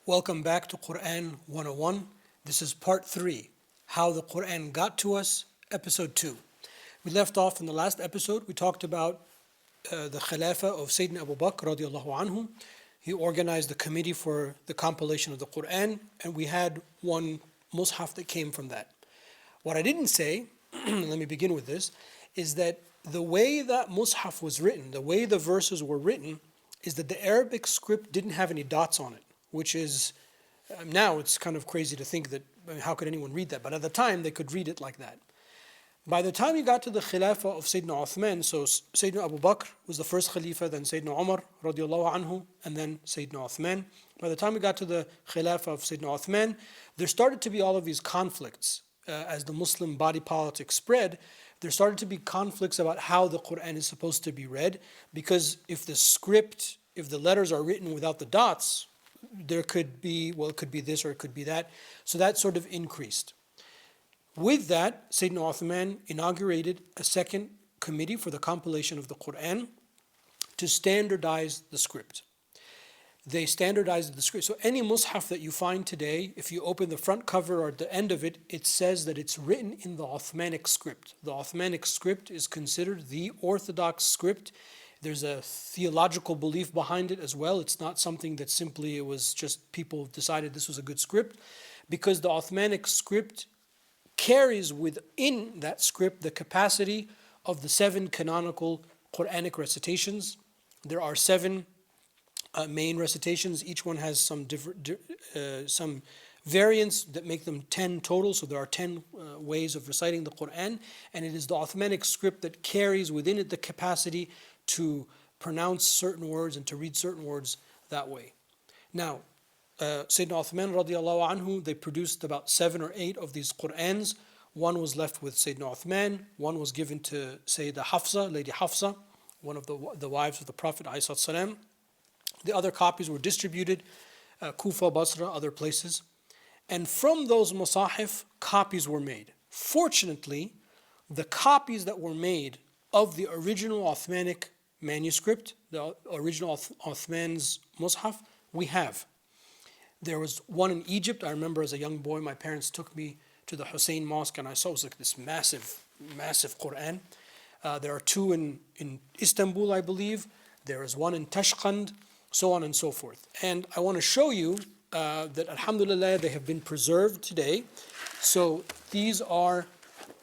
Welcome back to Quran 101. This is part 3, How the Quran Got to Us, episode 2. We left off in the last episode, we talked about the Khilafah of Sayyidina Abu Bakr radiallahu anhu. He organized the committee for the compilation of the Quran, and we had one mushaf that came from that. What I didn't say, let me begin with this, is that the way that mushaf was written, the way the verses were written, is that the Arabic script didn't have any dots on it, which is, now it's kind of crazy to think that, how could anyone read that? But at the time, they could read it like that. By the time you got to the Khilafah of Sayyidina Uthman, so Sayyidina Abu Bakr was the first Khalifa, then Sayyidina Umar radiallahu anhu, and then Sayyidina Uthman. By the time we got to the Khilafah of Sayyidina Uthman, there started to be all of these conflicts. As the Muslim body politic spread, there started to be conflicts about how the Quran is supposed to be read, because if the script, if the letters are written without the dots, there could be, well, it could be this or it could be that. So that sort of increased. With that, Sayyidina Uthman inaugurated a second committee for the compilation of the Quran to standardize the script. They standardized the script. So any mushaf that you find today, if you open the front cover or the end of it, it says that it's written in the Uthmanic script. The Uthmanic script is considered the orthodox script. There's a theological belief behind it as well. It's not something that simply it was just people decided this was a good script, because the Uthmanic script carries within that script the capacity of the 7 canonical Quranic recitations. There are 7 main recitations. Each one has some different, some variants that make them 10 total. So there are 10 ways of reciting the Quran, and it is the Uthmanic script that carries within it the capacity to pronounce certain words and to read certain words that way. Now, Sayyidina Uthman radiallahu anhu, they produced about 7 or 8 of these Qur'ans. One was left with Sayyidina Uthman, one was given to Sayyida Hafsa, Lady Hafsa, one of the wives of the Prophet ﷺ. The other copies were distributed, Kufa, Basra, other places. And from those masahif, copies were made. Fortunately, the copies that were made of the original Uthmanic manuscript, the original Uthman's mushaf, we have. There was one in Egypt. I remember as a young boy, my parents took me to the Hussein Mosque, and I saw it was like this massive Quran. There are 2 in Istanbul, I believe. There is one in Tashqand, so on and so forth. And I want to show you that, alhamdulillah, they have been preserved today. So these are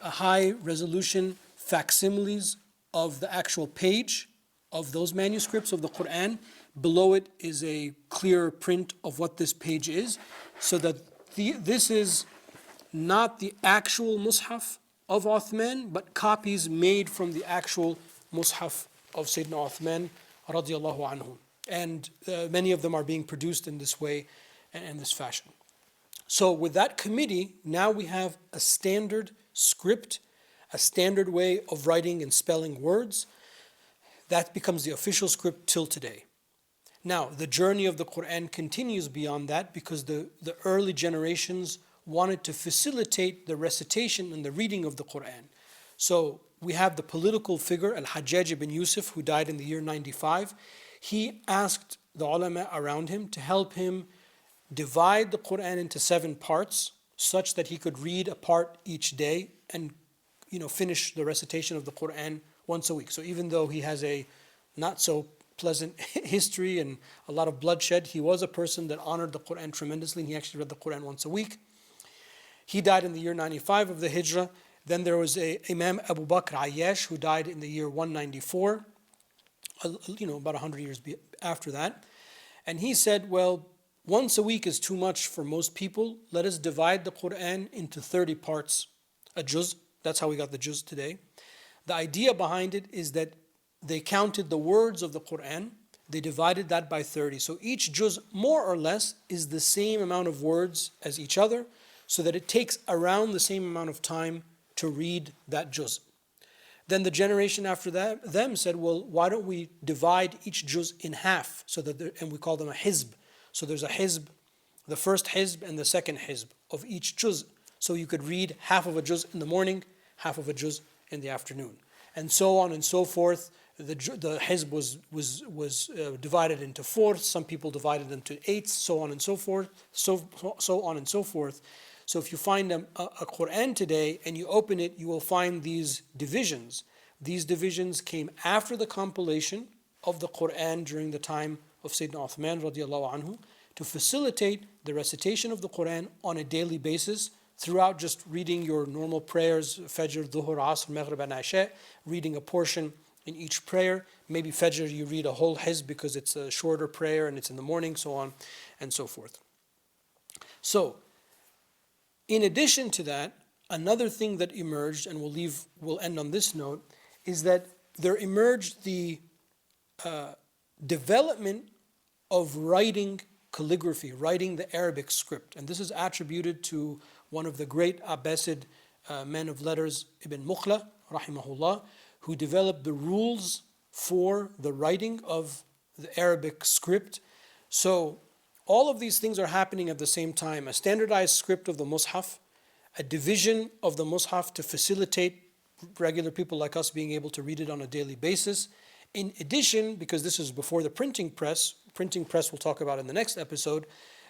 a high resolution facsimiles of the actual page of those manuscripts of the Quran. Below it is a clear print of what this page is, so that this is not the actual mushaf of Uthman, but copies made from the actual mushaf of Sayyidina Uthman radiallahu anhu. And many of them are being produced in this way and in this fashion. So with that committee, now we have a standard script, a standard way of writing and spelling words. That becomes the official script till today. Now, the journey of the Quran continues beyond that, because the early generations wanted to facilitate the recitation and the reading of the Quran. So we have the political figure, al-Hajjaj ibn Yusuf, who died in the year 95. He asked the ulama around him to help him divide the Quran into 7 parts, such that he could read a part each day and finish the recitation of the Quran once a week. So even though he has a not so pleasant history and a lot of bloodshed, he was a person that honored the Quran tremendously, and he actually read the Quran once a week. He died in the year 95 of the Hijrah. Then there was Imam Abu Bakr Ayyash, who died in the year 194, about 100 years after that. And he said, well, once a week is too much for most people. Let us divide the Quran into 30 parts, a juz. That's how we got the juz today. The idea behind it is that they counted the words of the Quran, they divided that by 30. So each juz, more or less, is the same amount of words as each other, so that it takes around the same amount of time to read that juz. Then the generation after them said, well, why don't we divide each juz in half, and we call them a hizb. So there's a hizb, the first hizb and the second hizb of each juz. So you could read half of a juz in the morning, half of a juz in the afternoon, and so on and so forth. the hizb was divided into fourths. Some people divided into eighths, so on and so forth. So on and so forth. So if you find a Quran today and you open it, you will find these divisions. These divisions came after the compilation of the Quran during the time of Sayyidina Uthman radiallahu anhu to facilitate the recitation of the Quran on a daily basis throughout just reading your normal prayers, Fajr, Dhuhr, Asr, Maghrib and Isha, reading a portion in each prayer. Maybe Fajr you read a whole hizb because it's a shorter prayer and it's in the morning, so on and so forth. So, in addition to that, another thing that emerged, and we'll end on this note, is that there emerged the development of writing calligraphy, writing the Arabic script. And this is attributed to one of the great Abbasid men of letters, Ibn Mukhla, rahimahullah, who developed the rules for the writing of the Arabic script. So all of these things are happening at the same time. A standardized script of the Mus'haf, a division of the Mus'haf to facilitate regular people like us being able to read it on a daily basis. In addition, because this is before the printing press we'll talk about in the next episode,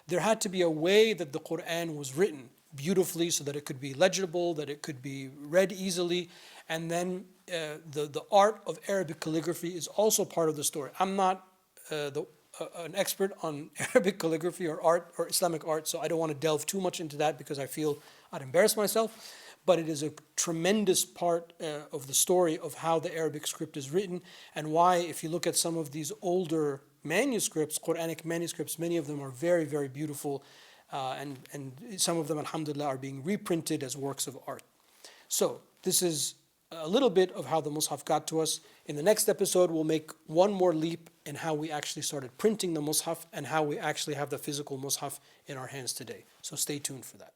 there had to be a way that the Quran was written beautifully so that it could be legible, that it could be read easily, and then the art of Arabic calligraphy is also part of the story. I'm not an expert on Arabic calligraphy or art or Islamic art, so I don't want to delve too much into that because I feel I'd embarrass myself. But it is a tremendous part of the story of how the Arabic script is written, and why, if you look at some of these older manuscripts, Quranic manuscripts, many of them are very, very beautiful, and some of them, alhamdulillah, are being reprinted as works of art. So this is a little bit of how the Mus'haf got to us. In the next episode, we'll make one more leap in how we actually started printing the Mus'haf and how we actually have the physical Mus'haf in our hands today. So stay tuned for that.